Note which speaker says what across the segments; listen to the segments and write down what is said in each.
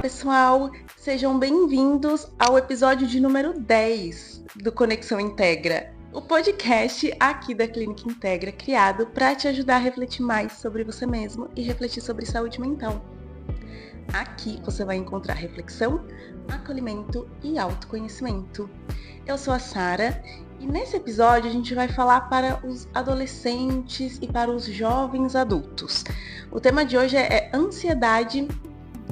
Speaker 1: pessoal, sejam bem-vindos ao episódio de número 10 do Conexão Integra, o podcast aqui da Clínica Integra, criado para te ajudar a refletir mais sobre você mesmo e refletir sobre saúde mental. Aqui você vai encontrar reflexão, acolhimento e autoconhecimento. Eu sou a Sara e nesse episódio a gente vai falar para os adolescentes e para os jovens adultos. O tema de hoje é ansiedade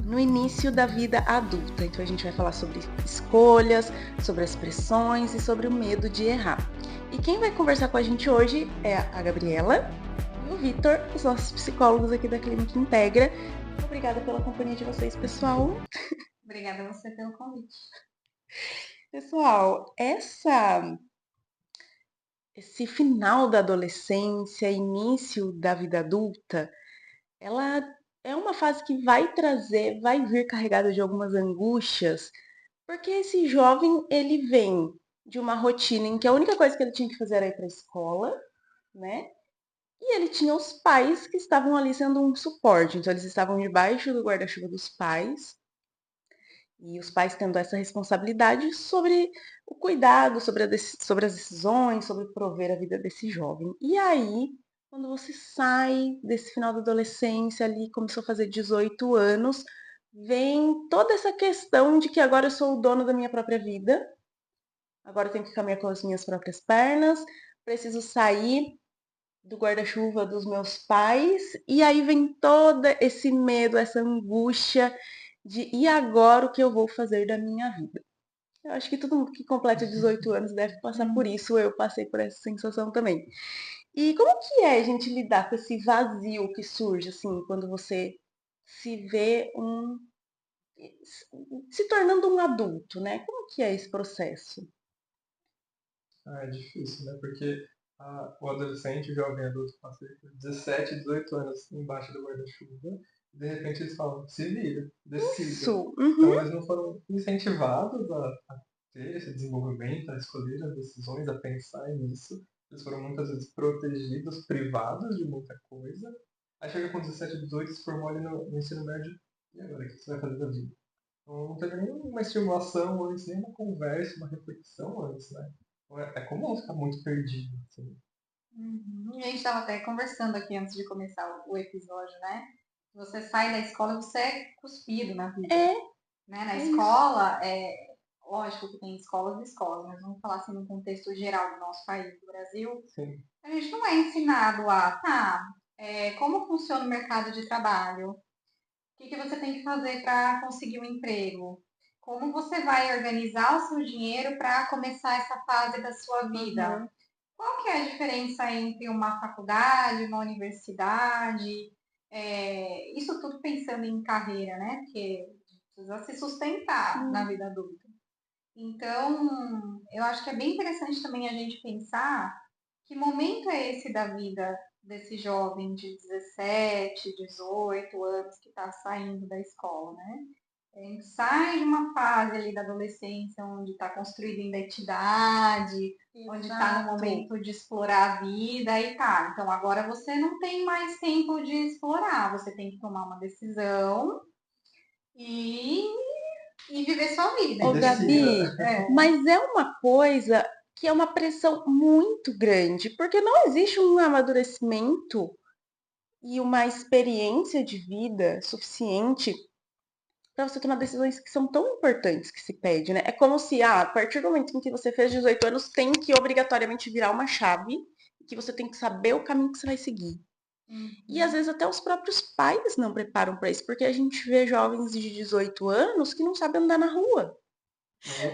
Speaker 1: no início da vida adulta. Então a gente vai falar sobre escolhas, sobre as pressões e sobre o medo de errar. E quem vai conversar com a gente hoje é a Gabriela e o Vitor, os nossos psicólogos aqui da Clínica Integra. Obrigada pela companhia de vocês, pessoal.
Speaker 2: Obrigada a você pelo convite.
Speaker 1: Pessoal, esse final da adolescência, início da vida adulta, ela é uma fase que vai vir carregada de algumas angústias, porque esse jovem, ele vem de uma rotina em que a única coisa que ele tinha que fazer era ir para a escola, né? E ele tinha os pais que estavam ali sendo um suporte, então eles estavam debaixo do guarda-chuva dos pais, e os pais tendo essa responsabilidade sobre o cuidado, sobre as decisões, sobre prover a vida desse jovem. E aí, quando você sai desse final da adolescência ali, começou a fazer 18 anos, vem toda essa questão de que agora eu sou o dono da minha própria vida, agora eu tenho que caminhar com as minhas próprias pernas, preciso sair do guarda-chuva dos meus pais, e aí vem todo esse medo, essa angústia de e agora o que eu vou fazer da minha vida? Eu acho que todo mundo que completa 18 anos deve passar por isso, eu passei por essa sensação também. E como que é a gente lidar com esse vazio que surge, assim, quando você se vê se tornando um adulto, né? Como que é esse processo?
Speaker 3: É difícil, né? Porque o adolescente, o jovem adulto, passa 17, 18 anos embaixo do guarda-chuva e de repente eles falam, se vira, decida.
Speaker 1: Isso.
Speaker 3: Então eles não foram incentivados a ter esse desenvolvimento, a escolher as decisões, a pensar nisso. Eles foram muitas vezes protegidos, privados de muita coisa. Aí chega com 17, 18 se formou ali no ensino médio. E agora, o que você vai fazer da vida? Então, não teve nenhuma estimulação antes, nenhuma conversa, uma reflexão antes, né? É comum ficar muito perdido. Assim.
Speaker 2: A gente estava até conversando aqui antes de começar o episódio, né? Você sai da escola e você é cuspido na vida. Né? Na escola, lógico que tem escolas e escolas, mas vamos falar assim no contexto geral do nosso país, do Brasil.
Speaker 3: Sim.
Speaker 2: A gente não é ensinado como funciona o mercado de trabalho, o que você tem que fazer para conseguir um emprego, como você vai organizar o seu dinheiro para começar essa fase da sua vida.
Speaker 1: Uhum.
Speaker 2: Qual que é a diferença entre uma faculdade, uma universidade? Isso tudo pensando em carreira, né? Porque precisa se sustentar na vida adulta. Então, eu acho que é bem interessante também a gente pensar que momento é esse da vida desse jovem de 17, 18 anos que está saindo da escola, né? A gente sai de uma fase ali da adolescência onde está construindo identidade, onde está no momento de explorar a vida e tá. Então agora você não tem mais tempo de explorar, você tem que tomar uma decisão e viver sua vida.
Speaker 1: Ô, Gabi, mas é uma coisa que é uma pressão muito grande, porque não existe um amadurecimento e uma experiência de vida suficiente para você tomar decisões que são tão importantes que se pede, né? É como se, a partir do momento em que você fez 18 anos, tem que obrigatoriamente virar uma chave, que você tem que saber o caminho que você vai seguir. E às vezes até os próprios pais não preparam para isso, porque a gente vê jovens de 18 anos que não sabem andar na rua.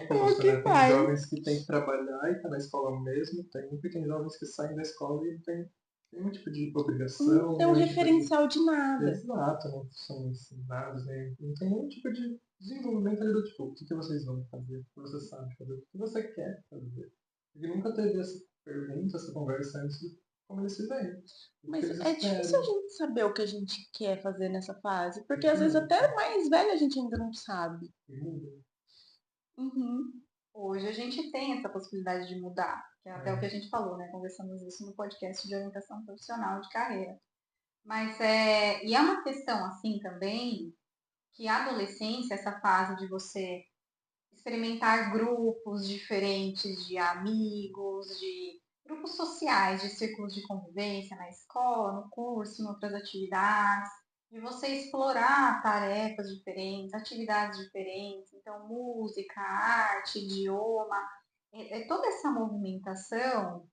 Speaker 3: Como que né? Tem jovens que têm que trabalhar e estão na escola ao mesmo tempo, e tem jovens que saem da escola e não tem nenhum tipo de obrigação.
Speaker 1: Não tem um referencial de nada.
Speaker 3: Exato, não são ensinados, né? Não tem nenhum tipo de desenvolvimento ali do tipo, o que vocês vão fazer, o que você sabe fazer, o que você quer fazer. Porque nunca teve essa pergunta, essa conversa antes de como eles se veem.
Speaker 1: Mas é difícil a gente saber o que a gente quer fazer nessa fase, porque às vezes até mais velha a gente ainda não sabe.
Speaker 2: Hoje a gente tem essa possibilidade de mudar, que é até o que a gente falou, né? Conversamos isso no podcast de orientação profissional de carreira. Mas e é uma questão assim também que a adolescência, essa fase de você experimentar grupos diferentes de amigos, de grupos sociais, de círculos de convivência na escola, no curso, em outras atividades, de você explorar tarefas diferentes, atividades diferentes, então música, arte, idioma, toda essa movimentação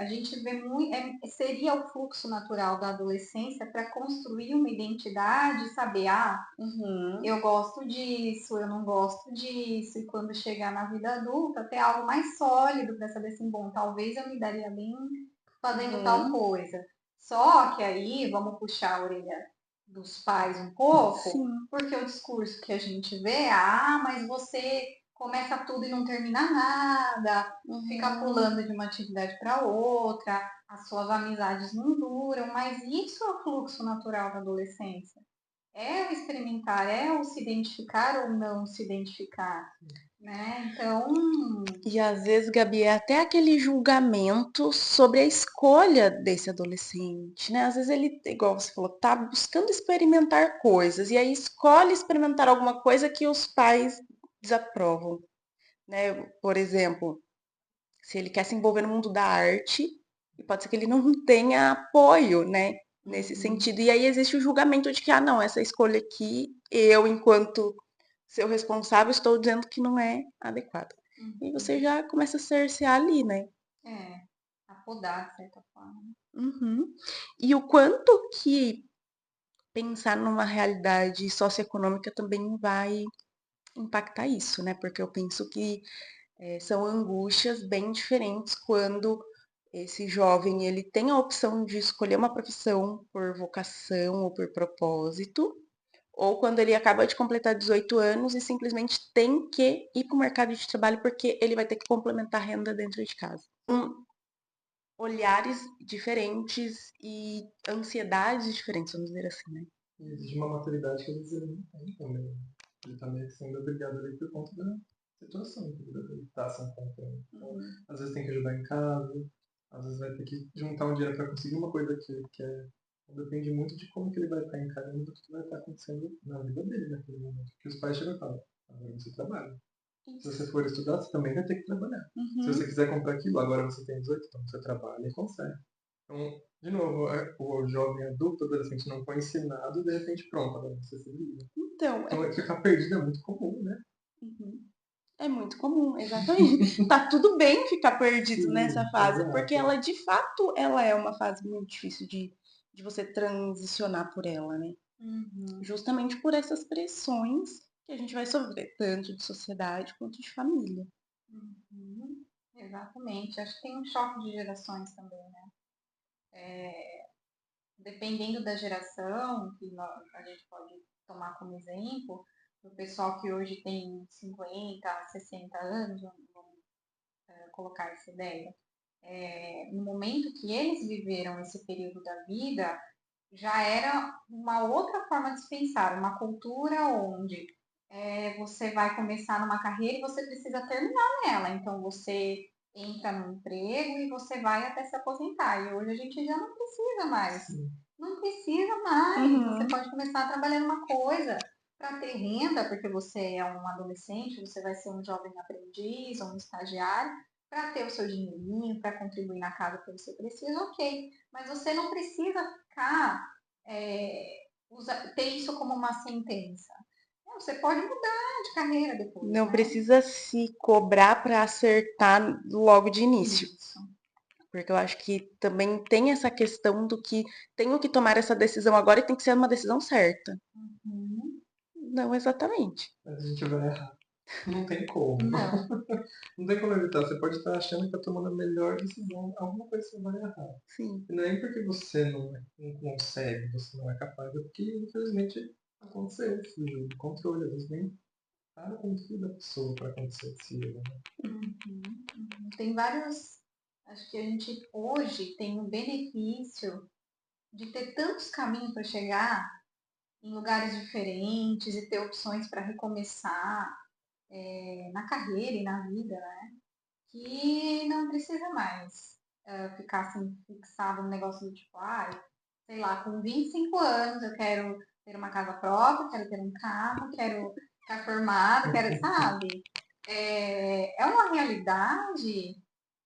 Speaker 2: a gente vê muito, seria o fluxo natural da adolescência para construir uma identidade e saber, eu gosto disso, eu não gosto disso, e quando chegar na vida adulta, ter algo mais sólido para saber assim, bom, talvez eu me daria bem fazendo tal coisa. Só que aí vamos puxar a orelha dos pais um pouco,
Speaker 1: Sim.
Speaker 2: porque o discurso que a gente vê, mas você começa tudo e não termina nada, fica pulando de uma atividade para outra, as suas amizades não duram, mas isso é o fluxo natural da adolescência. É o experimentar, é o se identificar ou não se identificar, né? Então,
Speaker 1: E às vezes, Gabi, é até aquele julgamento sobre a escolha desse adolescente, né? Às vezes ele, igual você falou, tá buscando experimentar coisas e aí escolhe experimentar alguma coisa que os pais desaprovam, né? Por exemplo, se ele quer se envolver no mundo da arte, e pode ser que ele não tenha apoio, né? Nesse sentido. E aí existe o julgamento de que, não, essa escolha aqui, eu, enquanto seu responsável, estou dizendo que não é adequada. E você já começa a cercear ali, né?
Speaker 2: a podar, de certa forma.
Speaker 1: Uhum. E o quanto que pensar numa realidade socioeconômica também vai impactar isso, né? Porque eu penso que são angústias bem diferentes quando esse jovem ele tem a opção de escolher uma profissão por vocação ou por propósito, ou quando ele acaba de completar 18 anos e simplesmente tem que ir para o mercado de trabalho porque ele vai ter que complementar a renda dentro de casa. Olhares diferentes e ansiedades diferentes, vamos dizer assim, né?
Speaker 3: E existe uma maturidade que às vezes ele não tem também. Ele tá meio que sendo obrigado ali por conta da situação que ele tá se encontrando. Então, às vezes tem que ajudar em casa, às vezes vai ter que juntar um dinheiro para conseguir uma coisa que ele quer. Então, depende muito de como que ele vai estar encarando, do que vai estar acontecendo na vida dele naquele momento. Porque os pais chegam e falam, agora você trabalha. Se você for estudar, você também vai ter que trabalhar. Se você quiser comprar aquilo, agora você tem 18, então você trabalha e consegue. Então, de novo, o jovem adulto, adolescente não foi ensinado, de repente, pronto, agora você se vira.
Speaker 1: Então,
Speaker 3: ficar perdido é muito comum, né?
Speaker 1: É muito comum, exatamente. Tá tudo bem ficar perdido
Speaker 3: Sim,
Speaker 1: nessa fase,
Speaker 3: exato.
Speaker 1: porque ela, de fato, ela é uma fase muito difícil de você transicionar por ela, né? Justamente por essas pressões que a gente vai sofrer, tanto de sociedade quanto de família.
Speaker 2: Exatamente. Acho que tem um choque de gerações também, né? Dependendo da geração, que a gente pode tomar como exemplo, o pessoal que hoje tem 50, 60 anos, vamos colocar essa ideia, no momento que eles viveram esse período da vida, já era uma outra forma de se pensar, uma cultura onde você vai começar numa carreira e você precisa terminar nela. Então você entra no emprego e você vai até se aposentar. E hoje a gente já não precisa mais.
Speaker 3: Sim.
Speaker 2: Não precisa mais. Você pode começar a trabalhar numa coisa para ter renda, porque você é um adolescente, você vai ser um jovem aprendiz ou um estagiário, para ter o seu dinheirinho, para contribuir na casa que você precisa, ok. Mas você não precisa ficar, ter isso como uma sentença. Você pode mudar de carreira depois.
Speaker 1: Não
Speaker 2: né?
Speaker 1: precisa se cobrar para acertar logo de início.
Speaker 2: Isso.
Speaker 1: Porque eu acho que também tem essa questão do que tenho que tomar essa decisão agora e tem que ser uma decisão certa. Não exatamente.
Speaker 3: Mas a gente vai errar. Não tem como.
Speaker 2: Não.
Speaker 3: Não tem como evitar. Você pode estar achando que está tomando a melhor decisão, alguma coisa você vai errar.
Speaker 1: Sim.
Speaker 3: E não é porque você não consegue, você não é capaz, é porque infelizmente aconteceu, fugiu do controle, às vezes nem está no controle da pessoa para acontecer esse erro. Né?
Speaker 2: Tem vários. Acho que a gente hoje tem o benefício de ter tantos caminhos para chegar em lugares diferentes e ter opções para recomeçar na carreira e na vida, né? Que não precisa mais ficar assim fixado no negócio do tipo, sei lá, com 25 anos eu quero ter uma casa própria, quero ter um carro, quero ficar formada, quero, sabe? É uma realidade,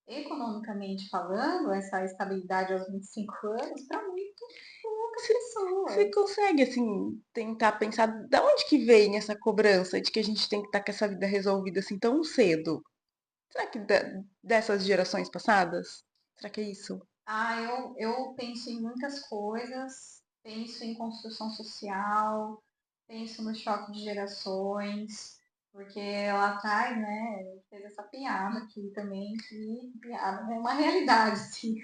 Speaker 2: economicamente falando, essa estabilidade aos 25 anos, para muito poucas
Speaker 1: Você
Speaker 2: pessoas.
Speaker 1: consegue, assim, tentar pensar de onde que vem essa cobrança de que a gente tem que estar com essa vida resolvida assim tão cedo? Será que dessas gerações passadas? Será que é isso?
Speaker 2: Eu penso em muitas coisas, penso em construção social, penso no choque de gerações, porque lá atrás, né, fez essa piada aqui também, que piada é uma realidade, sim.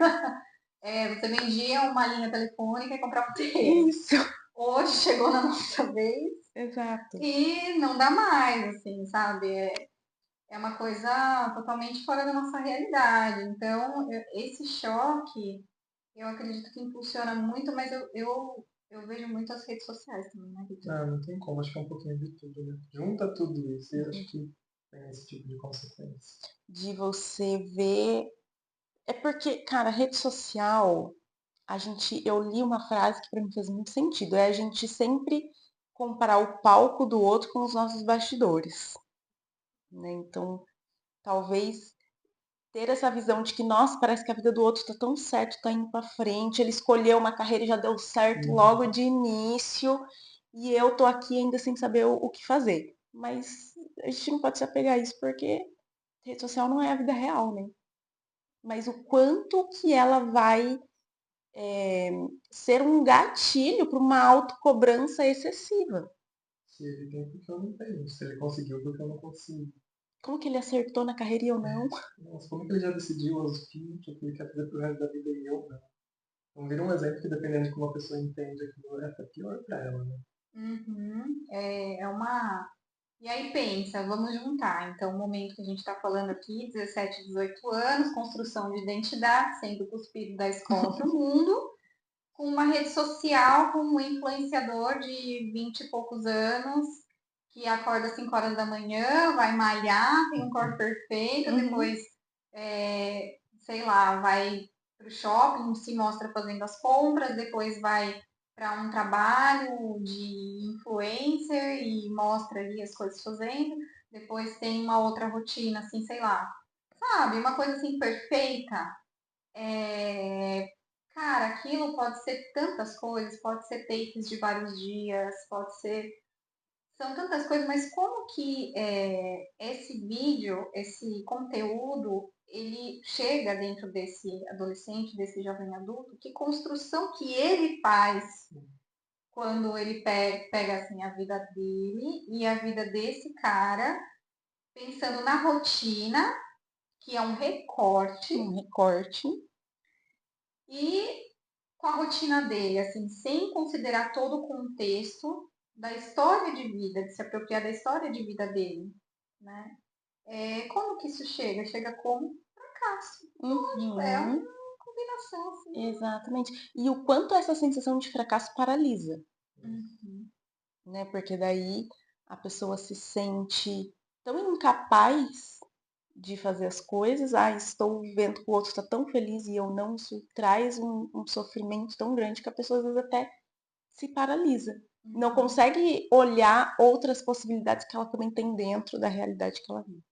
Speaker 2: Você vendia uma linha telefônica e comprava um terreno.
Speaker 1: Isso,
Speaker 2: Hoje chegou na nossa vez
Speaker 1: exato.
Speaker 2: e não dá mais, assim, sabe? É uma coisa totalmente fora da nossa realidade. Então, esse choque, eu acredito que impulsiona muito, mas eu vejo muito as redes sociais também, né, Vitor?
Speaker 3: Ah, não tem como, acho que é um pouquinho de tudo, né? Junta tudo isso e acho que tem esse tipo de consequência.
Speaker 1: De você ver. É porque, cara, rede social, eu li uma frase que pra mim faz muito sentido. É a gente sempre comparar o palco do outro com os nossos bastidores, né? Então, talvez ter essa visão de que, nossa, parece que a vida do outro tá tão certo, tá indo pra frente, ele escolheu uma carreira e já deu certo logo
Speaker 3: Uhum.
Speaker 1: de início, e eu tô aqui ainda sem saber o que fazer. Mas a gente não pode se apegar a isso porque rede social não é a vida real, né? Mas o quanto que ela vai ser um gatilho para uma autocobrança excessiva.
Speaker 3: Se ele tem, porque eu não tenho. Se ele conseguiu, porque eu não consigo.
Speaker 1: Como que ele acertou na carreira e eu não?
Speaker 3: Nossa, como que ele já decidiu aos 20 o que ele quer fazer pro resto da vida e eu não? Então vira um exemplo que dependendo de como a pessoa entende aquilo, é até pior pra ela, né?
Speaker 2: Uhum. É uma. E aí pensa, vamos juntar. Então, o momento que a gente está falando aqui, 17, 18 anos, construção de identidade, sendo cuspido da escola para o mundo, com uma rede social, com um influenciador de 20 e poucos anos, que acorda às 5 horas da manhã, vai malhar, tem um corpo perfeito,
Speaker 1: Uhum,
Speaker 2: depois, sei lá, vai para o shopping, se mostra fazendo as compras, depois vai para um trabalho de influencer e mostra ali as coisas fazendo, depois tem uma outra rotina, assim, sei lá, sabe, uma coisa assim perfeita. É, Cara, aquilo pode ser tantas coisas, pode ser takes de vários dias, pode ser. São tantas coisas, mas como que esse vídeo, esse conteúdo, ele chega dentro desse adolescente, desse jovem adulto? Que construção que ele faz quando ele pega assim, a vida dele e a vida desse cara, pensando na rotina, que é um recorte,
Speaker 1: um recorte.
Speaker 2: e com a rotina dele, assim, sem considerar todo o contexto da história de vida, de se apropriar da história de vida dele, né? Como que isso chega? Chega como fracasso. Lógico, é uma
Speaker 1: Uhum,
Speaker 2: combinação, assim.
Speaker 1: exatamente. E o quanto essa sensação de fracasso paralisa,
Speaker 2: Uhum.
Speaker 1: né? Porque daí a pessoa se sente tão incapaz de fazer as coisas. Ah, estou vendo que o outro está tão feliz e eu não. Isso traz um sofrimento tão grande que a pessoa às vezes até se paralisa. Não
Speaker 2: Uhum.
Speaker 1: consegue olhar outras possibilidades que ela também tem dentro da realidade que ela vive.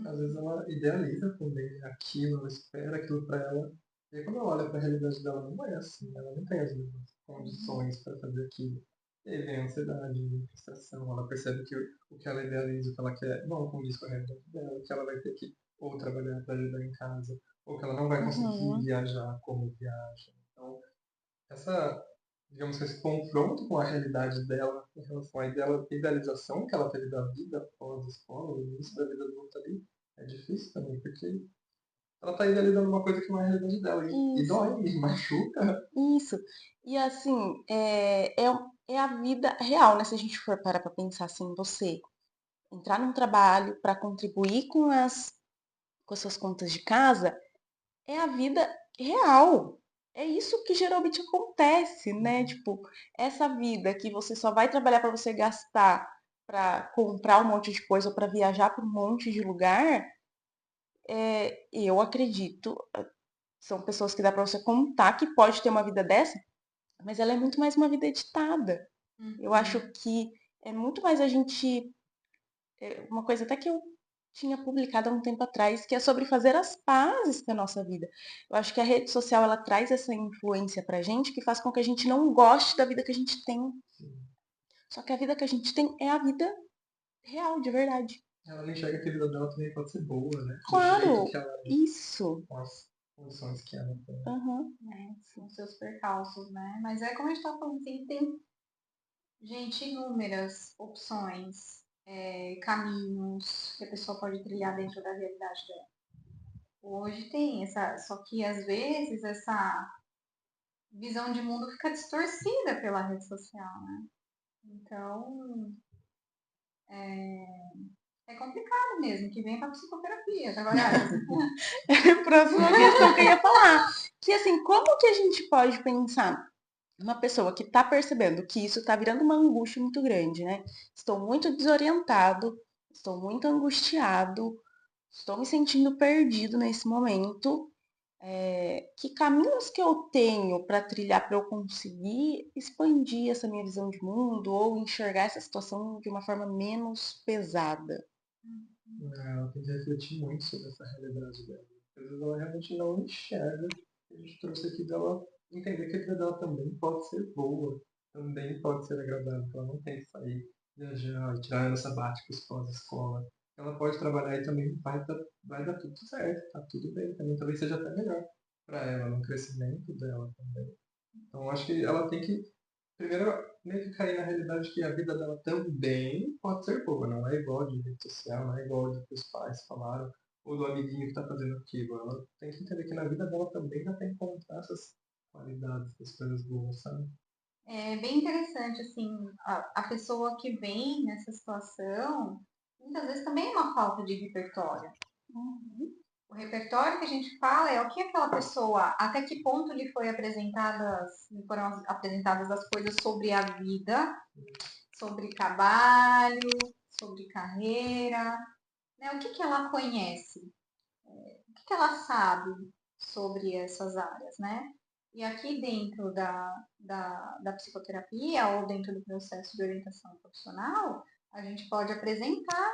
Speaker 3: Às vezes
Speaker 2: Uhum.
Speaker 3: ela idealiza também aquilo, ela espera aquilo pra ela. E aí quando ela olha pra realidade dela, não é assim. Ela não tem as mesmas
Speaker 2: Uhum.
Speaker 3: condições para fazer aquilo. E aí vem a ansiedade, a frustração. Ela percebe que o que ela idealiza, o que ela quer, não condiz com a realidade dela, que ela vai ter que ou trabalhar para ajudar em casa, ou que ela não vai conseguir
Speaker 1: Uhum.
Speaker 3: viajar como viaja. Então, essa, digamos que esse confronto com a realidade dela em relação à idealização que ela teve da vida após a escola, o início da vida adulta ali, é difícil também, porque ela tá idealizando uma coisa que não é a realidade dela e
Speaker 1: Isso,
Speaker 3: dói, e machuca.
Speaker 1: isso. E assim, é a vida real, né? Se a gente for parar pra pensar assim, você entrar num trabalho para contribuir com as suas contas de casa, é a vida real. É isso que geralmente acontece, né? Tipo, essa vida que você só vai trabalhar para você gastar, para comprar um monte de coisa ou para viajar para um monte de lugar, eu acredito, são pessoas que dá para você contar que pode ter uma vida dessa, mas ela é muito mais uma vida editada. Eu acho que é muito mais a gente. Uma coisa até que eu tinha publicado há um tempo atrás, que é sobre fazer as pazes com a nossa vida. Eu acho que a rede social ela traz essa influência pra gente que faz com que a gente não goste da vida que a gente tem. Só que a vida que a gente tem é a vida real, de verdade.
Speaker 3: Ela não enxerga que a vida dela também pode ser boa, né? Do
Speaker 1: Claro,
Speaker 3: jeito que ela é,
Speaker 1: isso.
Speaker 3: com as condições que ela tem.
Speaker 1: Uhum.
Speaker 2: Com seus percalços, né? Mas é como a gente tá falando, assim, tem, gente, inúmeras opções, caminhos que a pessoa pode trilhar dentro da realidade dela. Hoje tem essa, só que às vezes essa visão de mundo fica distorcida pela rede social, né? Então, é complicado mesmo, que vem pra psicoterapia, trabalhar isso.
Speaker 1: Próxima questão que eu ia falar. Que assim, como que a gente pode pensar uma pessoa que tá percebendo que isso tá virando uma angústia muito grande, né? Estou muito desorientado, estou muito angustiado, estou me sentindo perdido nesse momento. Que caminhos que eu tenho para trilhar para eu conseguir expandir essa minha visão de mundo ou enxergar essa situação de uma forma menos pesada?
Speaker 3: Ela tem que refletir muito sobre essa realidade dela. Às vezes ela realmente não enxerga. A gente trouxe aqui dela entender que a vida dela também pode ser boa, também pode ser agradável, que ela não tem que sair, viajar, tirar anos sabáticos pós-escola. Ela pode trabalhar e também vai dar tudo certo, tá tudo bem, também talvez seja até melhor para ela, no crescimento dela também. Então acho que ela tem que primeiro, meio que cair na realidade que a vida dela também pode ser boa, não é igual de rede social, não é igual de que os pais falaram, ou do amiguinho que está fazendo aquilo. Ela tem que entender que na vida dela também dá para encontrar essas qualidades, essas coisas boas, sabe?
Speaker 2: É bem interessante, assim, a pessoa que vem nessa situação, muitas vezes também é uma falta de repertório. O repertório que a gente fala é o que aquela pessoa, até que ponto lhe foram apresentadas as coisas sobre a vida, sobre trabalho, sobre carreira, né? O que ela conhece, o que ela sabe sobre essas áreas, né? E aqui dentro da psicoterapia ou dentro do processo de orientação profissional, a gente pode apresentar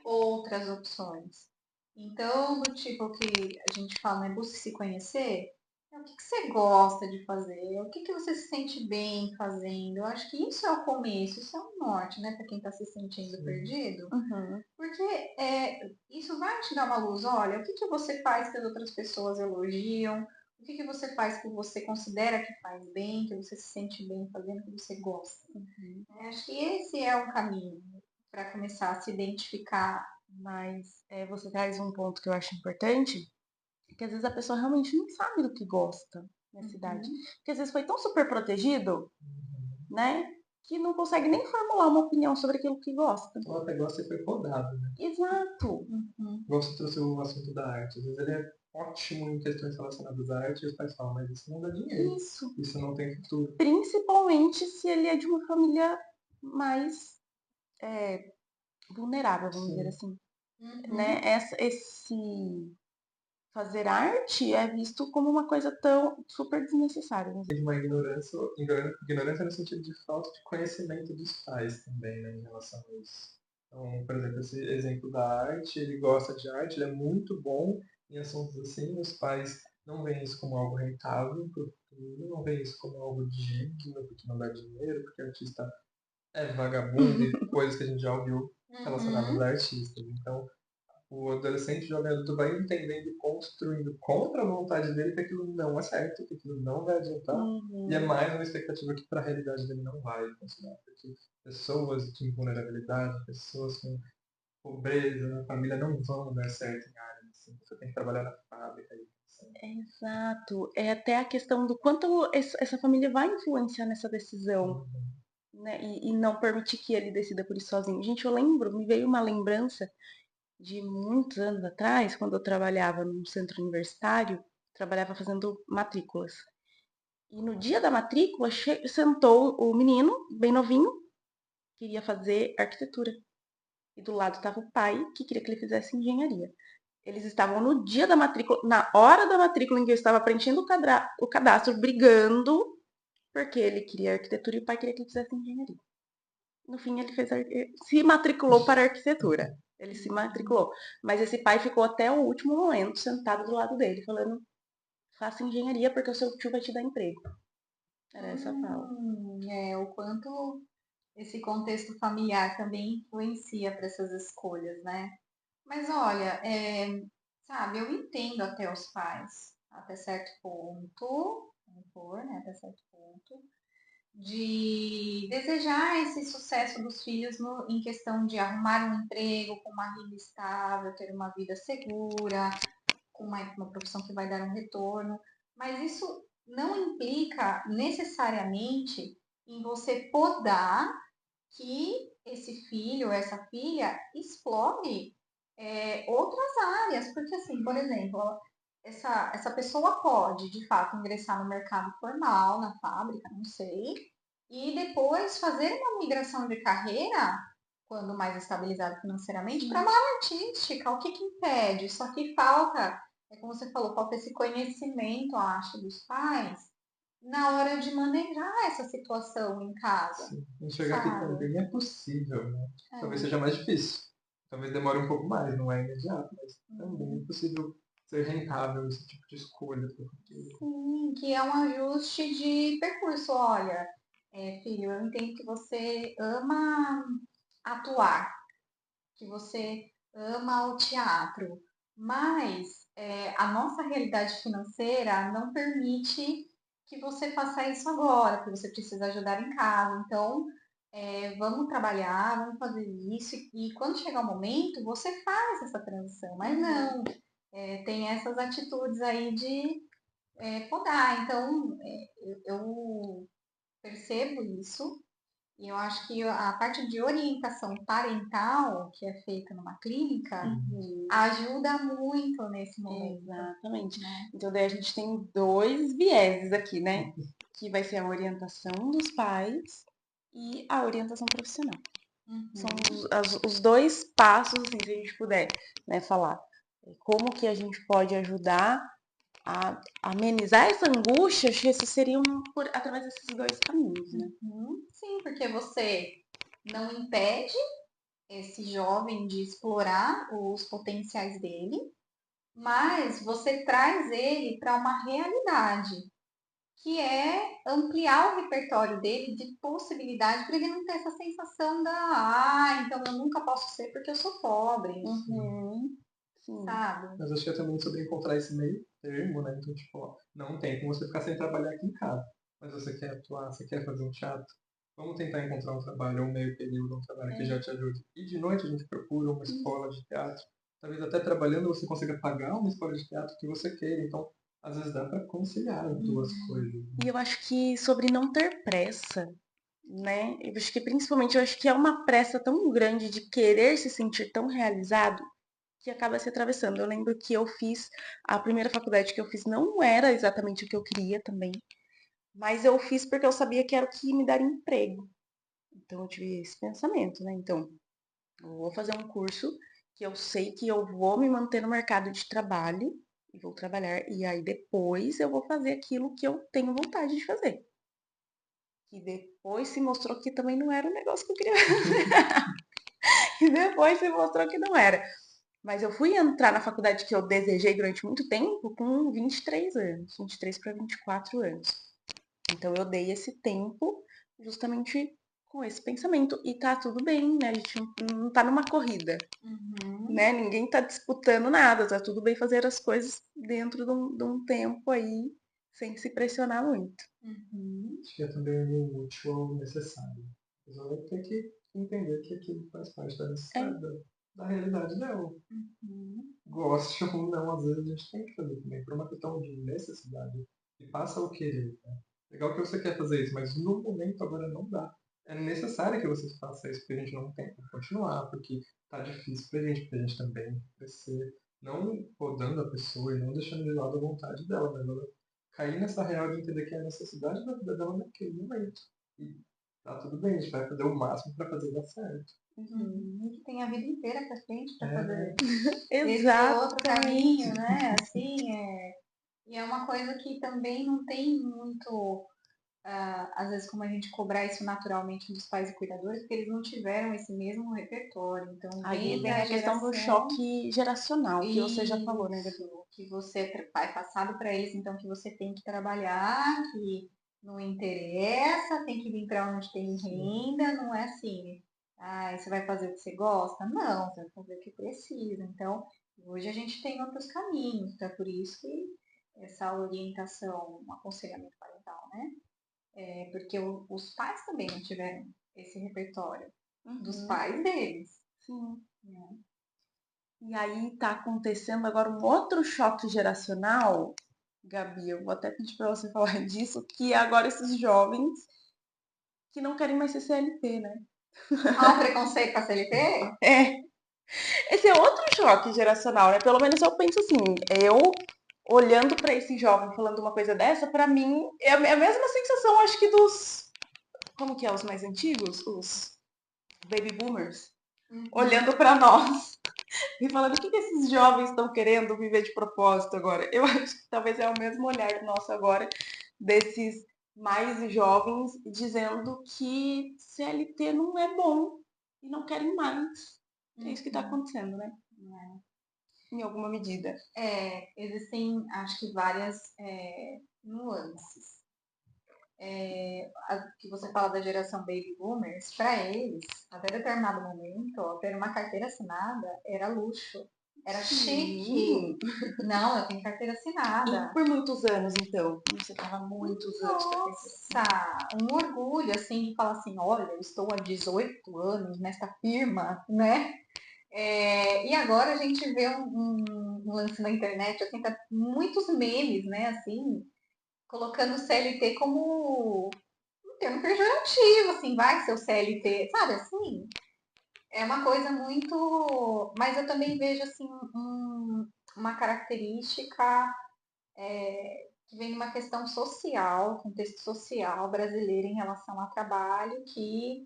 Speaker 2: outras opções. Então, do tipo que a gente fala, né, busque se conhecer, o que você gosta de fazer, o que você se sente bem fazendo. Eu acho que isso é o começo, isso é um norte, né, para quem está se sentindo perdido. Porque isso vai te dar uma luz. Olha, o que você faz que as outras pessoas elogiam, o que você faz que você considera que faz bem, que você se sente bem fazendo, que você gosta. Acho que esse é um caminho para começar a se identificar.
Speaker 1: Mas você traz um ponto que eu acho importante, que às vezes a pessoa realmente não sabe do que gosta nessa idade. Porque às vezes foi tão super protegido, né? Que não consegue nem formular uma opinião sobre aquilo que gosta.
Speaker 3: Ou até gosta de ser podado, né?
Speaker 1: Exato.
Speaker 3: Igual você trouxe o assunto da arte. Às vezes ele é ótimo em questões relacionadas à arte e os pais falam, mas isso não dá dinheiro. Isso não tem futuro.
Speaker 1: Principalmente se ele é de uma família mais vulnerável, vamos dizer assim. Né? Esse fazer arte é visto como uma coisa tão super desnecessária.
Speaker 3: De uma ignorância no sentido de falta de conhecimento dos pais também, né, em relação a isso. Então, por exemplo, esse exemplo da arte, ele gosta de arte, ele é muito bom em assuntos assim, os pais não veem isso como algo rentável para o futuro, não veem isso como algo digno, porque não dá dinheiro, porque artista é vagabundo e coisas que a gente já ouviu relacionadas a artistas. Então, o adolescente jovem adulto vai entendendo e construindo contra a vontade dele que aquilo não é certo, que aquilo não vai adiantar. E é mais uma expectativa que para a realidade dele não vai funcionar. Porque pessoas de vulnerabilidade, pessoas com pobreza na família não vão dar certo em áreas assim. Você tem que trabalhar na fábrica. Assim.
Speaker 1: Exato. É até a questão do quanto essa família vai influenciar nessa decisão. Né? E não permitir que ele decida por isso sozinho. Gente, eu lembro, me veio uma lembrança de muitos anos atrás, quando eu trabalhava num centro universitário, trabalhava fazendo matrículas. E no dia da matrícula, sentou o menino, bem novinho, queria fazer arquitetura. E do lado estava o pai, que queria que ele fizesse engenharia. Eles estavam no dia da matrícula, na hora da matrícula em que eu estava preenchendo o cadastro, brigando porque ele queria arquitetura e o pai queria que ele fizesse engenharia. No fim, ele se matriculou para arquitetura. Ele se matriculou. Mas esse pai ficou até o último momento sentado do lado dele, falando: faça engenharia porque o seu tio vai te dar emprego. Era essa a fala.
Speaker 2: O quanto esse contexto familiar também influencia para essas escolhas, né? Mas olha, sabe, eu entendo até os pais, até certo ponto, vamos pôr, né, até certo ponto, de desejar esse sucesso dos filhos em questão de arrumar um emprego com uma renda estável, ter uma vida segura, com uma profissão que vai dar um retorno, mas isso não implica necessariamente em você podar que esse filho ou essa filha explore outras áreas, porque assim, por exemplo, essa pessoa pode, de fato, ingressar no mercado formal, na fábrica, não sei, e depois fazer uma migração de carreira, quando mais estabilizado financeiramente, para uma área artística. O que impede? Só que falta, como você falou, falta esse conhecimento, acho, dos pais na hora de manejar essa situação em casa.
Speaker 3: Sim. Enxergar que também é possível, né? Talvez seja mais difícil. Talvez demore um pouco mais, não é imediato, mas também é possível ser rentável esse tipo de escolha.
Speaker 2: Sim, que é um ajuste de percurso. Olha, filho, eu entendo que você ama atuar, que você ama o teatro, mas a nossa realidade financeira não permite que você faça isso agora, que você precisa ajudar em casa. Então, vamos trabalhar, vamos fazer isso, e quando chegar o momento, você faz essa transição. Mas não, tem essas atitudes aí de podar. Então, eu percebo isso. E eu acho que a parte de orientação parental, que é feita numa clínica, ajuda muito nesse momento.
Speaker 1: Exatamente. Então, daí a gente tem 2 vieses aqui, né? Que vai ser a orientação dos pais e a orientação profissional. São os 2 passos, assim, se a gente puder, né, falar. Como que a gente pode ajudar a amenizar essa angústia, acho que esses seriam através desses 2 caminhos, né?
Speaker 2: Sim, porque você não impede esse jovem de explorar os potenciais dele, mas você traz ele para uma realidade, que é ampliar o repertório dele de possibilidade para ele não ter essa sensação então eu nunca posso ser porque eu sou pobre. Sabe?
Speaker 3: Mas acho que é também sobre encontrar esse meio termo, né? Então, tipo, ó, não tem como você ficar sem trabalhar aqui em casa. Mas você quer atuar, você quer fazer um teatro. Vamos tentar encontrar um trabalho, um meio período, um trabalho que já te ajude. E de noite a gente procura uma escola de teatro. Talvez até trabalhando você consiga pagar uma escola de teatro que você queira. Então, às vezes dá para conciliar as duas coisas.
Speaker 1: E eu acho que sobre não ter pressa, né? Eu acho que principalmente eu acho que é uma pressa tão grande de querer se sentir tão realizado que acaba se atravessando. Eu lembro que eu fiz a primeira faculdade que eu fiz não era exatamente o que eu queria também, mas eu fiz porque eu sabia que era o que me daria emprego. Então eu tive esse pensamento, né? Então, eu vou fazer um curso que eu sei que eu vou me manter no mercado de trabalho e vou trabalhar e aí depois eu vou fazer aquilo que eu tenho vontade de fazer. Que depois se mostrou que também não era o negócio que eu queria fazer. E depois se mostrou que não era. Mas eu fui entrar na faculdade que eu desejei durante muito tempo com 23 anos, 23 para 24 anos. Então eu dei esse tempo justamente com esse pensamento. E tá tudo bem, né? A gente não tá numa corrida, né? Ninguém tá disputando nada, tá tudo bem fazer as coisas dentro de um tempo aí, sem se pressionar muito.
Speaker 3: Acho que é também o útil ao necessário. A pessoa vai ter que entender que aquilo faz parte da necessidade, da realidade dela. Goste ou não, às vezes a gente tem que fazer também, por uma questão de necessidade. E passa o querer. Né? Legal que você quer fazer isso, mas no momento agora não dá. É necessário que você faça isso, porque a gente não tem como continuar, porque tá difícil pra gente, porque a gente também crescer. Não podando a pessoa e não deixando de lado a vontade dela, mas ela cair nessa real de entender que é a necessidade da vida dela naquele momento. E tá tudo bem, a gente vai fazer o máximo pra fazer dar certo.
Speaker 2: Que tem a vida inteira pra frente para fazer esse
Speaker 1: Exato.
Speaker 2: outro caminho, né? Assim, e é uma coisa que também não tem muito às vezes, como a gente cobrar isso naturalmente dos pais e cuidadores, porque eles não tiveram esse mesmo repertório. Então,
Speaker 1: Aí
Speaker 2: vem
Speaker 1: é
Speaker 2: a
Speaker 1: a questão do
Speaker 2: geração
Speaker 1: choque geracional, que você já falou, né, Gabi?
Speaker 2: isso, que você vai passado para eles, então que você tem que trabalhar, que não interessa, tem que vir para onde tem renda, não é assim. Ah, você vai fazer o que você gosta? Não, você vai fazer o que precisa. Então, hoje a gente tem outros caminhos, então é por isso que essa orientação, um aconselhamento parental, né? É porque os pais também não tiveram esse repertório dos
Speaker 1: Uhum,
Speaker 2: pais deles,
Speaker 1: sim.
Speaker 2: né?
Speaker 1: E aí tá acontecendo agora um outro choque geracional, Gabi, eu vou até pedir para você falar disso, que é agora esses jovens que não querem mais ser CLT, né?
Speaker 2: Há um preconceito com a CLT?
Speaker 1: É, esse é outro choque geracional, né? Pelo menos eu penso assim, eu olhando para esse jovem falando uma coisa dessa, para mim é a mesma sensação, acho que dos, como que é, os mais antigos, os baby boomers,
Speaker 2: Uhum.
Speaker 1: olhando para nós e falando o que esses jovens estão querendo viver de propósito agora. Eu acho que talvez é o mesmo olhar nosso agora desses mais jovens dizendo que CLT não é bom e não querem mais. É isso que está
Speaker 2: Uhum.
Speaker 1: acontecendo, né? Em alguma medida.
Speaker 2: Existem, acho que, várias nuances. Que você fala da geração baby boomers, para eles, até determinado momento, ter uma carteira assinada era luxo, era chique.
Speaker 1: Sim.
Speaker 2: Não, eu tenho carteira
Speaker 1: E
Speaker 2: assinada.
Speaker 1: por muitos anos, então. Você tava muitos anos com a carteira assinada.
Speaker 2: Nossa, um orgulho, assim, de falar assim, olha, eu estou há 18 anos nesta firma, né? E agora a gente vê um lance na internet, assim, tá muitos memes, né, assim, colocando o CLT como um termo pejorativo, assim, vai ser o CLT, sabe, assim, é uma coisa muito... Mas eu também vejo, assim, uma característica que vem de uma questão social, contexto social brasileiro em relação ao trabalho, que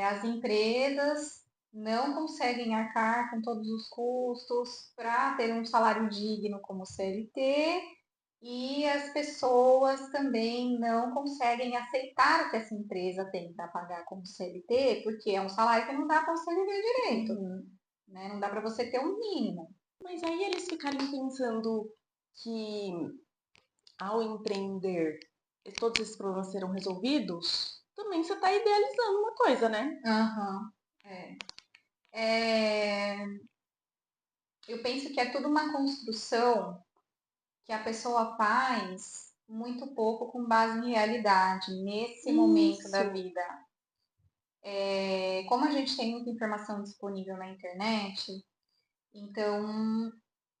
Speaker 2: as empresas não conseguem arcar com todos os custos para ter um salário digno como CLT, e as pessoas também não conseguem aceitar o que essa empresa tem para pagar como CLT, porque é um salário que não dá para você viver direito, né? Não dá para você ter um mínimo.
Speaker 1: Mas aí eles ficarem pensando que ao empreender todos esses problemas serão resolvidos, também você está idealizando uma coisa, né?
Speaker 2: Aham, é. É, eu penso que é tudo uma construção que a pessoa faz muito pouco com base em realidade, nesse momento da
Speaker 1: Isso.
Speaker 2: vida. Como a gente tem muita informação disponível na internet, então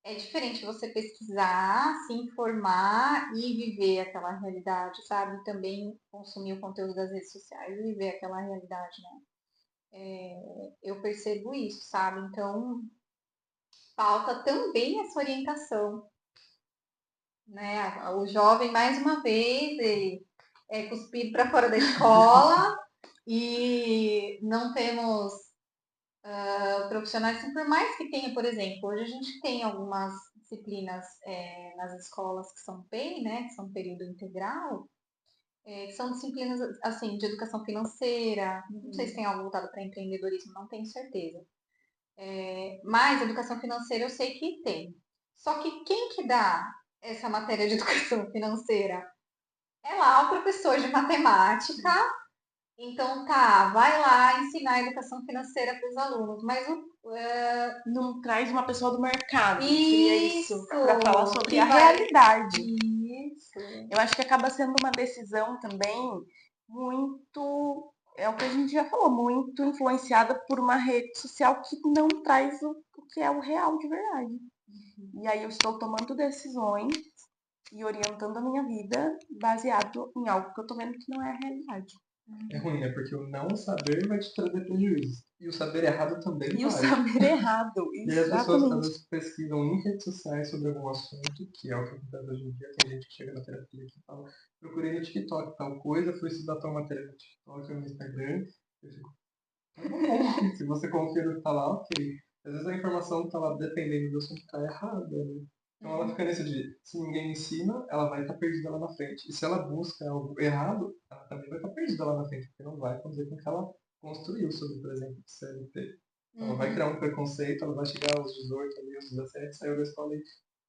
Speaker 2: é diferente você pesquisar, se informar e viver aquela realidade, sabe? Também consumir o conteúdo das redes sociais e viver aquela realidade, né? Eu percebo isso, sabe? Então, falta também essa orientação, né? O jovem, mais uma vez, ele é cuspido para fora da escola e não temos profissionais, assim, por mais que tenha, por exemplo, hoje a gente tem algumas disciplinas nas escolas que são PEI, né, que são período integral, que são disciplinas assim de educação financeira, não sei se tem algo voltado para empreendedorismo, não tenho certeza. Mas educação financeira eu sei que tem. Só que quem que dá essa matéria de educação financeira? É lá o professor de matemática. Então tá, vai lá ensinar educação financeira para os alunos. Mas
Speaker 1: Não traz uma pessoa do mercado, seria isso, para falar
Speaker 2: isso
Speaker 1: sobre
Speaker 2: que
Speaker 1: a
Speaker 2: vai.
Speaker 1: realidade.
Speaker 2: Isso.
Speaker 1: Eu acho que acaba sendo uma decisão também muito, é o que a gente já falou, muito influenciada por uma rede social que não traz o que é o real de verdade. E aí eu estou tomando decisões e orientando a minha vida baseado em algo que eu tô vendo que não é a realidade.
Speaker 3: É ruim, né? Porque o não saber vai te trazer prejuízo. E o saber errado também
Speaker 1: E o
Speaker 3: vai.
Speaker 1: saber errado,
Speaker 3: E aí as pessoas às
Speaker 1: exatamente.
Speaker 3: vezes pesquisam em redes sociais sobre algum assunto, que é o que acontece hoje em dia. Tem gente que chega na terapia que fala, procurei no TikTok tal coisa, fui estudar tal matéria no TikTok ou no Instagram. Eu fico, tá bom, se você confia no que tá lá, ok. Às vezes a informação que tá lá, dependendo do assunto, tá errada, né? Então ela fica nesse de, se ninguém ensina, ela vai estar perdida lá na frente. E se ela busca algo errado, ela também vai estar perdida lá na frente, porque não vai condizer com o que ela construiu sobre, por exemplo, o CLT. Ela vai criar um preconceito, ela vai chegar aos 18, ali, aos 17, saiu da escola e,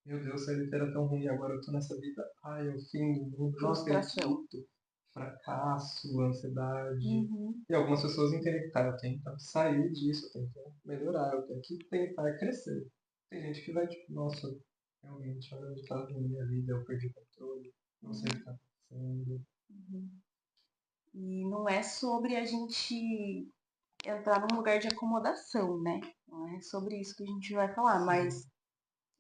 Speaker 3: meu Deus, o CLT era tão ruim, agora eu tô nessa vida, ai, é o fim do mundo, não
Speaker 1: Frustração.
Speaker 3: acredito. Fracasso, ansiedade.
Speaker 1: Uhum.
Speaker 3: E algumas pessoas entendem que, tá, eu tenho que sair disso, eu tenho que melhorar, eu tenho que tentar crescer. Tem gente que vai, tipo, nossa, realmente, olha onde tá a minha vida, eu perdi o controle, não sei o que tá acontecendo.
Speaker 1: Uhum. E não é sobre a gente entrar num lugar de acomodação, né? Não é sobre isso que a gente vai falar, mas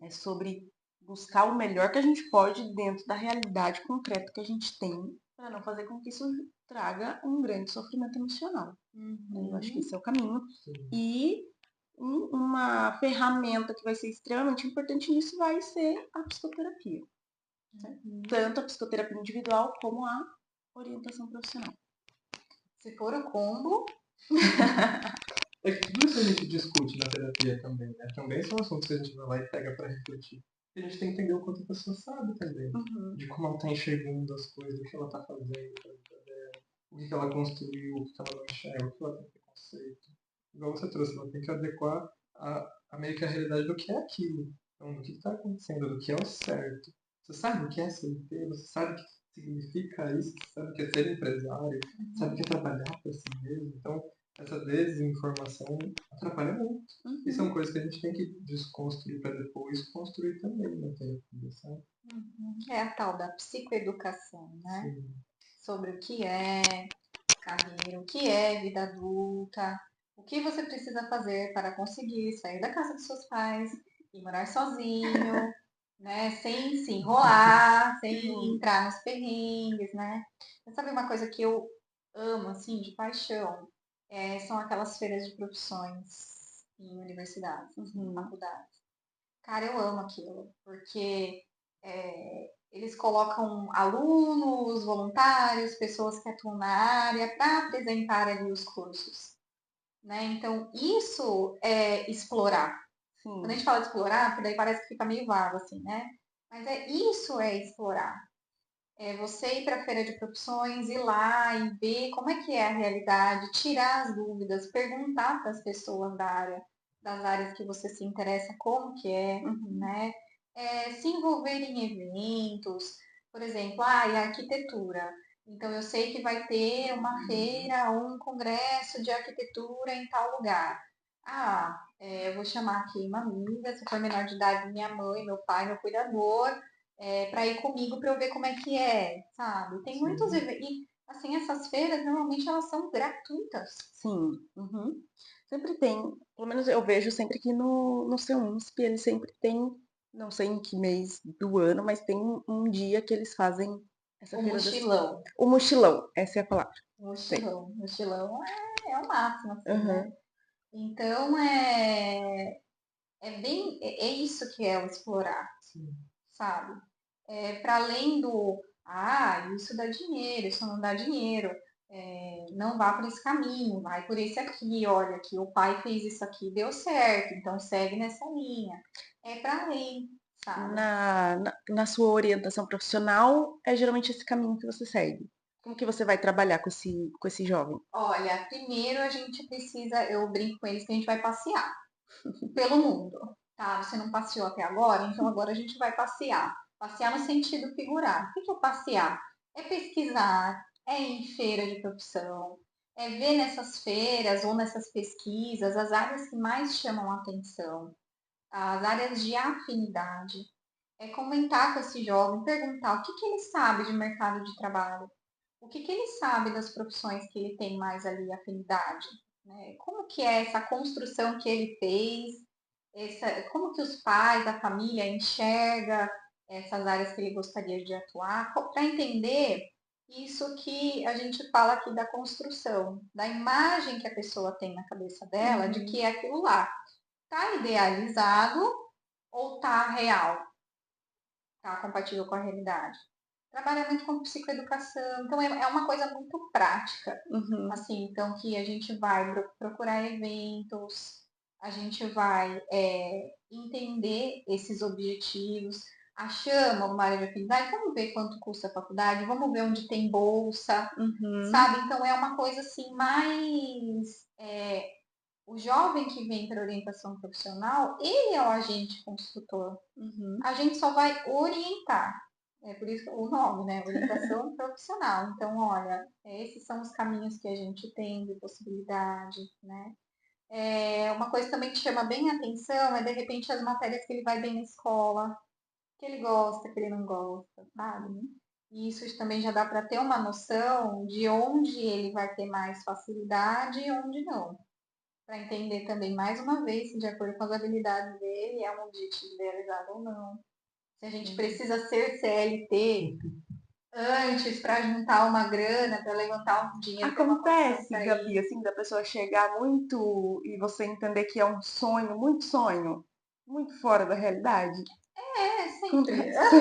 Speaker 1: é sobre buscar o melhor que a gente pode dentro da realidade concreta que a gente tem, para não fazer com que isso traga um grande sofrimento emocional. Eu acho que esse é o caminho.
Speaker 3: Sim.
Speaker 1: E uma ferramenta que vai ser extremamente importante nisso vai ser a psicoterapia. Tanto a psicoterapia individual como a orientação profissional.
Speaker 2: Se for o combo.
Speaker 3: É que tudo isso a gente discute na terapia também, né? Também são assuntos que a gente vai lá e pega pra refletir. E a gente tem que entender o quanto a pessoa sabe também. De como ela tá enxergando as coisas, o que ela tá fazendo pra vida dela, o que ela construiu, o que ela não enxerga, o que ela tem preconceito. Igual você trouxe, ela tem que adequar a meio que a realidade do que é aquilo. Então, do que está acontecendo, do que é o certo. Você sabe o que é CLT, você sabe o que significa isso, você sabe o que é ser empresário, sabe o que é trabalhar para si mesmo. Então, essa desinformação atrapalha muito. E são coisas que a gente tem que desconstruir para depois construir também na terapia, sabe?
Speaker 2: É a tal da psicoeducação, né?
Speaker 3: Sim.
Speaker 2: Sobre o que é carreira, o que é vida adulta, o que você precisa fazer para conseguir sair da casa dos seus pais e morar sozinho, né? Sem se enrolar, sem entrar nos perrengues, né? Mas sabe uma coisa que eu amo, assim, de paixão? São aquelas feiras de profissões em universidades, em faculdades. Cara, eu amo aquilo, porque eles colocam alunos, voluntários, pessoas que atuam na área para apresentar ali os cursos, né? Então, isso é explorar. Quando a gente fala de explorar, porque daí parece que fica meio vago, assim, né? Mas isso é explorar. É você ir para a feira de profissões, ir lá e ver como é que é a realidade, tirar as dúvidas, perguntar para as pessoas da área, das áreas que você se interessa, como que é, né? Se envolver em eventos, por exemplo, e a arquitetura. Então, eu sei que vai ter uma feira ou um congresso de arquitetura em tal lugar. Eu vou chamar aqui uma amiga, se for menor de idade, minha mãe, meu pai, meu cuidador, para ir comigo para eu ver como é que é, sabe? Tem muitos eventos. E, assim, essas feiras, normalmente, elas são gratuitas.
Speaker 1: Sim. Sempre tem, pelo menos eu vejo sempre que no CEUNSP, eles sempre tem, não sei em que mês do ano, mas tem um dia que eles fazem essa
Speaker 2: O
Speaker 1: feira
Speaker 2: mochilão.
Speaker 1: O mochilão, essa é a palavra.
Speaker 2: Mochilão. Mochilão é o máximo, assim, né?
Speaker 1: Uhum.
Speaker 2: Então, é isso que é o explorar,
Speaker 3: Sim.
Speaker 2: sabe? Para além do, isso dá dinheiro, isso não dá dinheiro, não vá por esse caminho, vai por esse aqui, olha, que o pai fez isso aqui, deu certo, então segue nessa linha. É para além, sabe?
Speaker 1: Na sua orientação profissional, é geralmente esse caminho que você segue. Como que você vai trabalhar com esse jovem?
Speaker 2: Olha, primeiro a gente precisa, eu brinco com eles que a gente vai passear pelo mundo, tá? Você não passeou até agora, então agora a gente vai passear. Passear no sentido figurado. O que é passear? É pesquisar, é ir em feira de profissão, é ver nessas feiras ou nessas pesquisas as áreas que mais chamam a atenção, as áreas de afinidade. É comentar com esse jovem, perguntar o que ele sabe de mercado de trabalho, o que ele sabe das profissões que ele tem mais ali afinidade, né? Como que é essa construção que ele fez, como que os pais, a família enxerga essas áreas que ele gostaria de atuar, para entender isso que a gente fala aqui da construção, da imagem que a pessoa tem na cabeça dela de que é aquilo lá. Tá idealizado ou tá real? Tá compatível com a realidade? Trabalha muito com psicoeducação, então é uma coisa muito prática, assim, então que a gente vai procurar eventos, a gente vai entender esses objetivos, achamos uma área de afinidade, vamos ver quanto custa a faculdade, vamos ver onde tem bolsa, sabe? Então é uma coisa assim mais. O jovem que vem para orientação profissional, ele é o agente construtor. A gente só vai orientar. É por isso o nome, né? Orientação profissional. Então, olha, esses são os caminhos que a gente tem de possibilidade, né? Uma coisa também que chama bem a atenção é, de repente, as matérias que ele vai bem na escola, que ele gosta, que ele não gosta, sabe? E isso também já dá para ter uma noção de onde ele vai ter mais facilidade e onde não. Para entender também, mais uma vez, se de acordo com as habilidades dele, é um objetivo realizado ou não. Se a gente precisa ser CLT antes para juntar uma grana, para levantar um dinheiro, ter uma condição
Speaker 1: Acontece,
Speaker 2: para
Speaker 1: Gabi,
Speaker 2: ir.
Speaker 1: assim, da pessoa chegar muito e você entender que é um sonho, muito fora da realidade.
Speaker 2: Sempre.
Speaker 1: Acontece.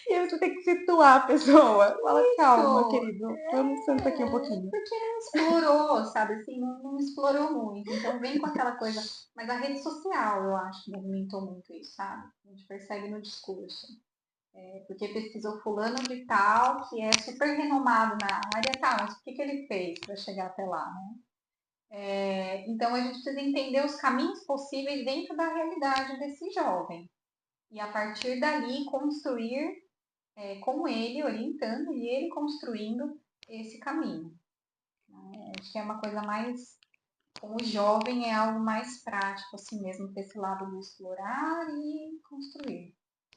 Speaker 1: E aí você tem que situar a pessoa. Fala, calma,
Speaker 2: Isso.
Speaker 1: querido, vamos sentar aqui um pouquinho.
Speaker 2: Porque não explorou, sabe? Assim, não explorou muito. Então vem com aquela coisa. Mas a rede social, eu acho, que movimentou muito isso, sabe? A gente percebe no discurso. Porque pesquisou fulano de tal, que é super renomado na área, tá, mas o que ele fez para chegar até lá, né? Então a gente precisa entender os caminhos possíveis dentro da realidade desse jovem. E a partir dali construir com ele, orientando e ele construindo esse caminho. Acho que é uma coisa mais, com o jovem é algo mais prático, assim mesmo, ter esse lado do explorar e construir.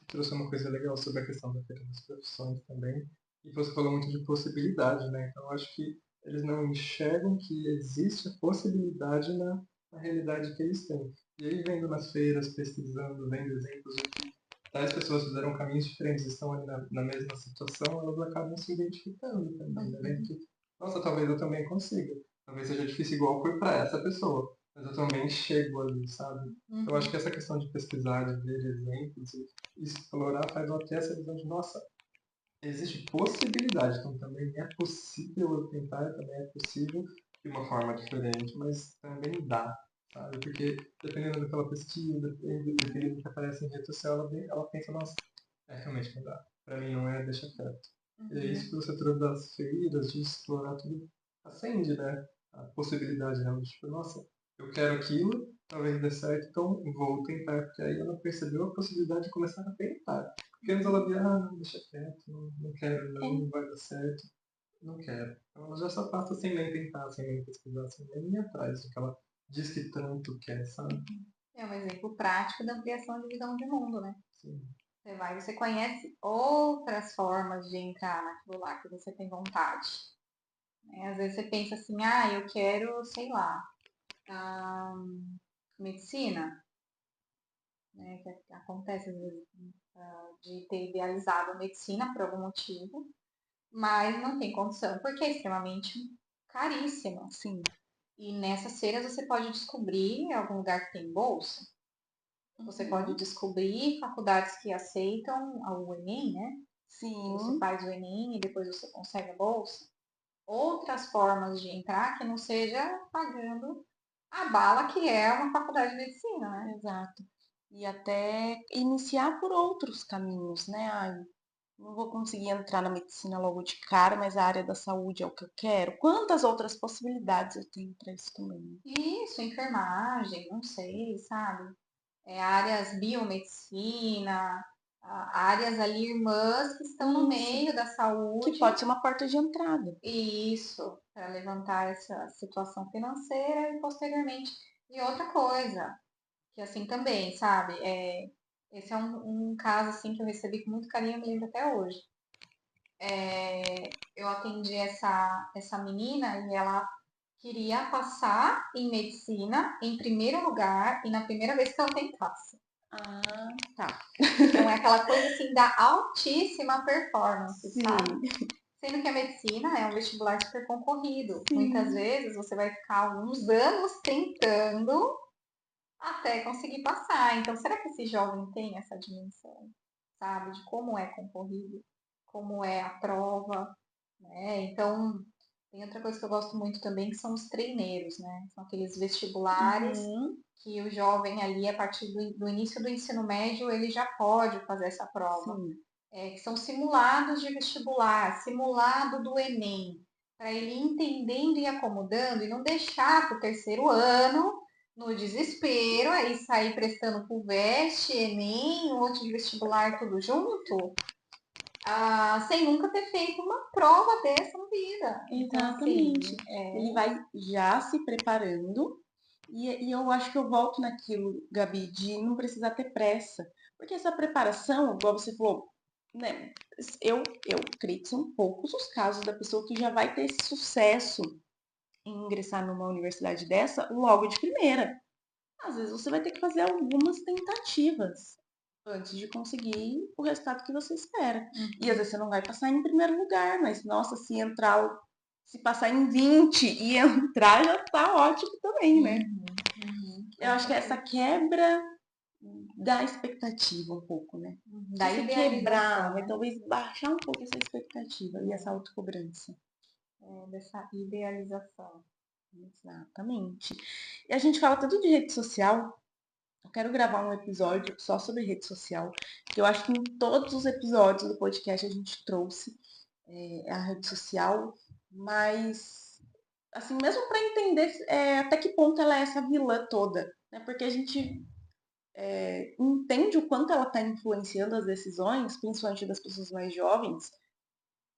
Speaker 3: Trouxe uma coisa legal sobre a questão da feira das profissões também. E você falou muito de possibilidade, né? Então, eu acho que eles não enxergam que existe a possibilidade na realidade que eles têm. E aí, vendo nas feiras, pesquisando, vendo exemplos de que tais pessoas fizeram caminhos diferentes, estão ali na mesma situação, elas acabam se identificando também, né? Vendo que, nossa, talvez eu também consiga. Talvez seja difícil igual foi para essa pessoa, mas eu também chego ali, sabe? Eu acho que essa questão de pesquisar, de ver exemplos e explorar faz até essa visão de, nossa, existe possibilidade, então também é possível eu tentar, também é possível de uma forma diferente, mas também dá, sabe? Porque dependendo daquela pesquisa, dependendo do que aparece em rede social, ela pensa, nossa, realmente não dá. Pra mim não é, deixa quieto. E é isso que você trouxe das feiras, de explorar tudo, acende, né? A possibilidade realmente, tipo, nossa, eu quero aquilo, talvez dê certo, então vou tentar, porque aí ela percebeu a possibilidade de começar a tentar. Porque antes ela via, não, deixa quieto, não quero, não vai dar certo, não quero. Então ela já só passa sem nem tentar, sem nem pesquisar, sem nem ir atrás do que ela diz que tanto quer, sabe?
Speaker 2: É um exemplo prático da ampliação de visão de mundo, né?
Speaker 3: Sim.
Speaker 2: Você conhece outras formas de entrar naquilo lá que você tem vontade. Às vezes você pensa assim, eu quero, sei lá, medicina, né? Que acontece às vezes de ter idealizado a medicina por algum motivo, mas não tem condição, porque é extremamente caríssima.
Speaker 1: Sim.
Speaker 2: E nessas feiras você pode descobrir algum lugar que tem bolsa. Você pode descobrir faculdades que aceitam o Enem, né? Que você
Speaker 1: Sim.
Speaker 2: faz o Enem e depois você consegue a bolsa. Outras formas de entrar que não seja pagando a bala que é uma faculdade de medicina, né?
Speaker 1: Exato. E até iniciar por outros caminhos, né? Ai, não vou conseguir entrar na medicina logo de cara, mas a área da saúde é o que eu quero. Quantas outras possibilidades eu tenho para isso também?
Speaker 2: Isso, enfermagem, não sei, sabe? Áreas biomedicina, áreas ali irmãs que estão no
Speaker 1: Isso.
Speaker 2: meio da
Speaker 1: Que
Speaker 2: saúde.
Speaker 1: pode ser uma porta de entrada.
Speaker 2: Isso, para levantar essa situação financeira e posteriormente. E outra coisa, que assim também, sabe? Esse é um caso assim que eu recebi com muito carinho, eu me lembro até hoje. Eu atendi essa menina e ela queria passar em medicina em primeiro lugar e na primeira vez que ela tentasse.
Speaker 1: Ah, tá.
Speaker 2: Então é aquela coisa assim da altíssima performance,
Speaker 1: Sim.
Speaker 2: sabe? Sendo que a medicina é um vestibular super concorrido.
Speaker 1: Sim.
Speaker 2: Muitas vezes você vai ficar alguns anos tentando até conseguir passar. Então, será que esse jovem tem essa dimensão, sabe? De como é concorrido, como é a prova, né? Então, Tem outra coisa que eu gosto muito também, que são os treineiros, né? São aqueles vestibulares que o jovem ali, a partir do início do ensino médio, ele já pode fazer essa prova.
Speaker 1: Sim.
Speaker 2: Que são simulados de vestibular, simulado do Enem, para ele ir entendendo e acomodando e não deixar para o terceiro ano no desespero, aí sair prestando FUVEST, Enem, um monte de vestibular tudo junto, sem nunca ter feito uma prova dessa na vida.
Speaker 1: Exatamente.
Speaker 2: Então, assim,
Speaker 1: Ele vai já se preparando e eu acho que eu volto naquilo, Gabi, de não precisar ter pressa. Porque essa preparação, igual você falou, né? Eu creio que são poucos os casos da pessoa que já vai ter esse sucesso em ingressar numa universidade dessa logo de primeira. Às vezes você vai ter que fazer algumas tentativas antes de conseguir o resultado que você espera. E às vezes você não vai passar em primeiro lugar, mas nossa, se passar em 20 e entrar já tá ótimo também, né? Eu acho que é essa quebra da expectativa um pouco, né?
Speaker 2: Da
Speaker 1: Você
Speaker 2: idealização,
Speaker 1: quebrar,
Speaker 2: né?
Speaker 1: mas talvez baixar um pouco essa expectativa e essa autocobrança.
Speaker 2: Dessa idealização.
Speaker 1: Exatamente. E a gente fala tanto de rede social. Eu quero gravar um episódio só sobre rede social, que eu acho que em todos os episódios do podcast a gente trouxe a rede social, mas assim, mesmo para entender até que ponto ela é essa vilã toda, né? Porque a gente entende o quanto ela está influenciando as decisões, principalmente das pessoas mais jovens,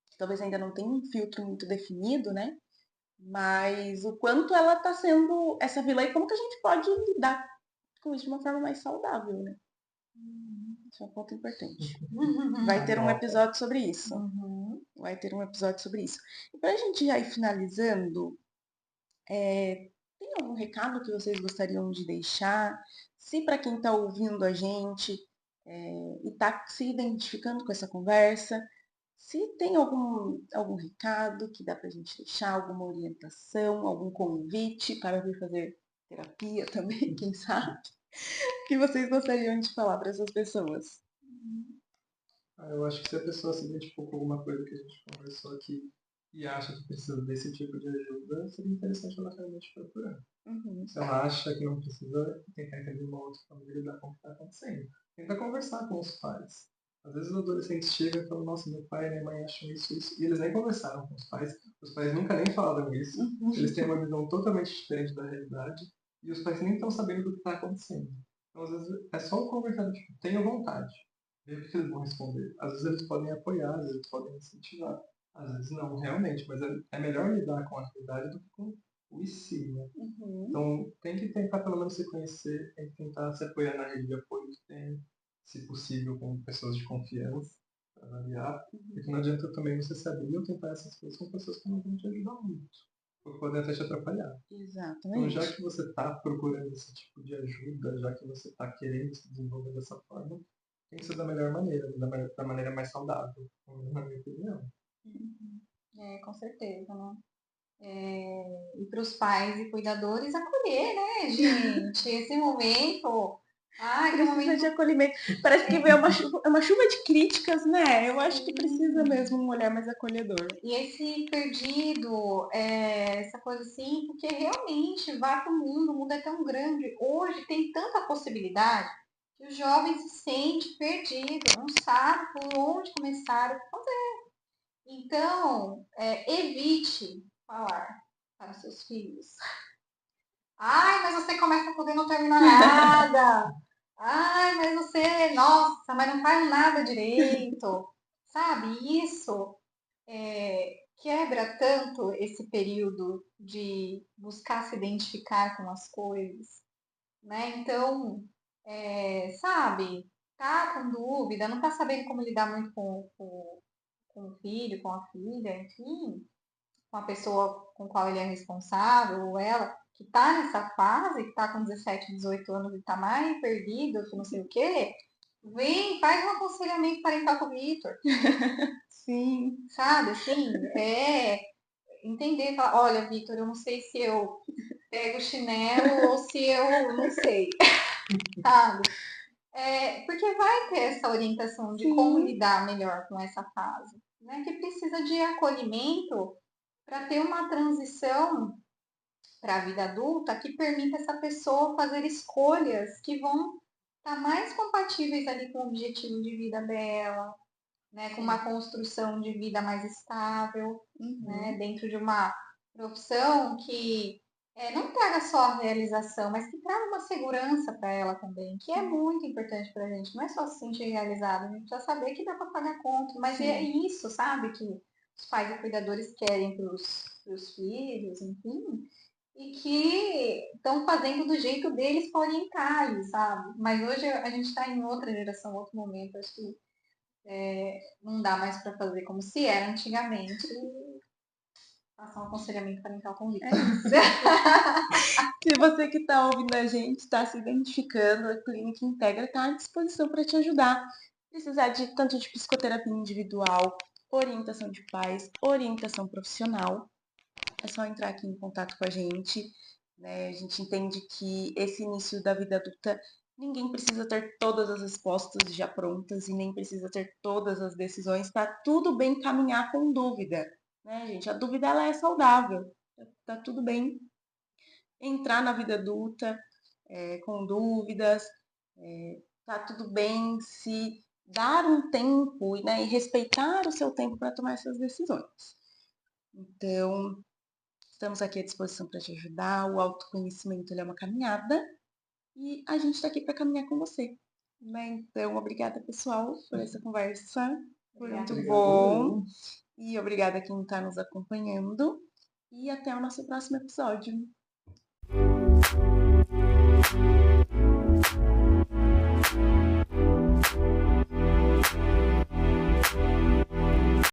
Speaker 1: que talvez ainda não tenham um filtro muito definido, né? Mas o quanto ela está sendo essa vilã e como que a gente pode lidar com isso de uma forma mais saudável, né? Isso é um ponto importante. Vai ter um episódio sobre isso. Vai ter um episódio sobre isso. E pra gente já ir finalizando, tem algum recado que vocês gostariam de deixar? Se para quem está ouvindo a gente e está se identificando com essa conversa, se tem algum recado que dá pra gente deixar, alguma orientação, algum convite para vir fazer terapia também, quem sabe? Que vocês gostariam de falar para essas pessoas?
Speaker 3: Eu acho que se a pessoa se identificou com alguma coisa que a gente conversou aqui e acha que precisa desse tipo de ajuda, seria interessante ela realmente procurar. Se ela acha que não precisa, tentar entender uma outra forma de lidar com o que está acontecendo. Tenta conversar com os pais. Às vezes os adolescentes chegam e falam, nossa, meu pai e minha mãe acham isso, e eles nem conversaram com os pais nunca nem falaram isso, eles têm uma visão totalmente diferente da realidade, e os pais nem estão sabendo do que está acontecendo. Então, às vezes, é só conversar, tipo, tenha vontade, ver o que eles vão responder. Às vezes eles podem apoiar, às vezes eles podem incentivar, às vezes não, realmente, mas é melhor lidar com a realidade do que com o e se, né? Então, tem que tentar pelo menos se conhecer, tem que tentar se apoiar na rede de apoio que tem, se possível com pessoas de confiança, para avaliar, porque não adianta também você saber ou tentar essas coisas com pessoas que não vão te ajudar muito, porque podem até te atrapalhar. Então, já que você está procurando esse tipo de ajuda, já que você está querendo se desenvolver dessa forma, tem que ser da melhor maneira, da maneira mais saudável, na minha opinião.
Speaker 2: Com certeza, né? E para os pais e cuidadores acolher, né, gente? Esse momento.
Speaker 1: Precisa momento... de acolhimento. Parece que veio uma chuva de críticas, né? Eu acho que precisa mesmo um olhar mais acolhedor.
Speaker 2: E esse perdido, essa coisa assim, porque realmente vai para o mundo é tão grande. Hoje tem tanta possibilidade que o jovem se sente perdido, não sabe por onde começar, o que fazer. Então, evite falar para os seus filhos. Ai, mas você começa tudo e não termina nada. Ai, mas você, nossa, mas não faz nada direito. Sabe, isso quebra tanto esse período de buscar se identificar com as coisas, né? Então, sabe, tá com dúvida, não tá sabendo como lidar muito com o filho, com a filha, enfim, com a pessoa com qual ele é responsável, ou ela, que está nessa fase, que está com 17, 18 anos e está mais perdido, que não sei o quê, vem, faz um aconselhamento parental com o Vitor.
Speaker 1: Sim.
Speaker 2: Sabe, assim, entender, falar, olha, Vitor, eu não sei se eu pego o chinelo ou se eu não sei, sabe? Porque vai ter essa orientação de como lidar melhor com essa fase, né? Que precisa de acolhimento para ter uma transição para a vida adulta que permita essa pessoa fazer escolhas que vão estar mais compatíveis ali com o objetivo de vida dela, né, com uma construção de vida mais estável, né, dentro de uma profissão que não traga só a realização, mas que traga uma segurança para ela também, que é muito importante para a gente. Não é só se sentir realizado, a gente precisa saber que dá para pagar conta, mas é isso, sabe, que os pais e cuidadores querem para os filhos, enfim, e que estão fazendo do jeito deles para orientar eles, sabe? Mas hoje a gente está em outra geração, outro momento, acho que não dá mais para fazer como se era antigamente. Passar um aconselhamento parental convicto.
Speaker 1: Se você que está ouvindo a gente está se identificando, a Clínica Integra está à disposição para te ajudar. Precisar de tanto de psicoterapia individual, orientação de pais, orientação profissional, é só entrar aqui em contato com a gente. Né? A gente entende que esse início da vida adulta, ninguém precisa ter todas as respostas já prontas e nem precisa ter todas as decisões. Tá tudo bem caminhar com dúvida, né, gente? A dúvida ela é saudável. Tá tudo bem entrar na vida adulta com dúvidas. Tá tudo bem se dar um tempo, né, e respeitar o seu tempo para tomar essas decisões. Então, estamos aqui à disposição para te ajudar. O autoconhecimento é uma caminhada e a gente está aqui para caminhar com você. Né? Então, obrigada, pessoal, por essa conversa. Foi muito bom. E obrigada a quem está nos acompanhando. E até o nosso próximo episódio.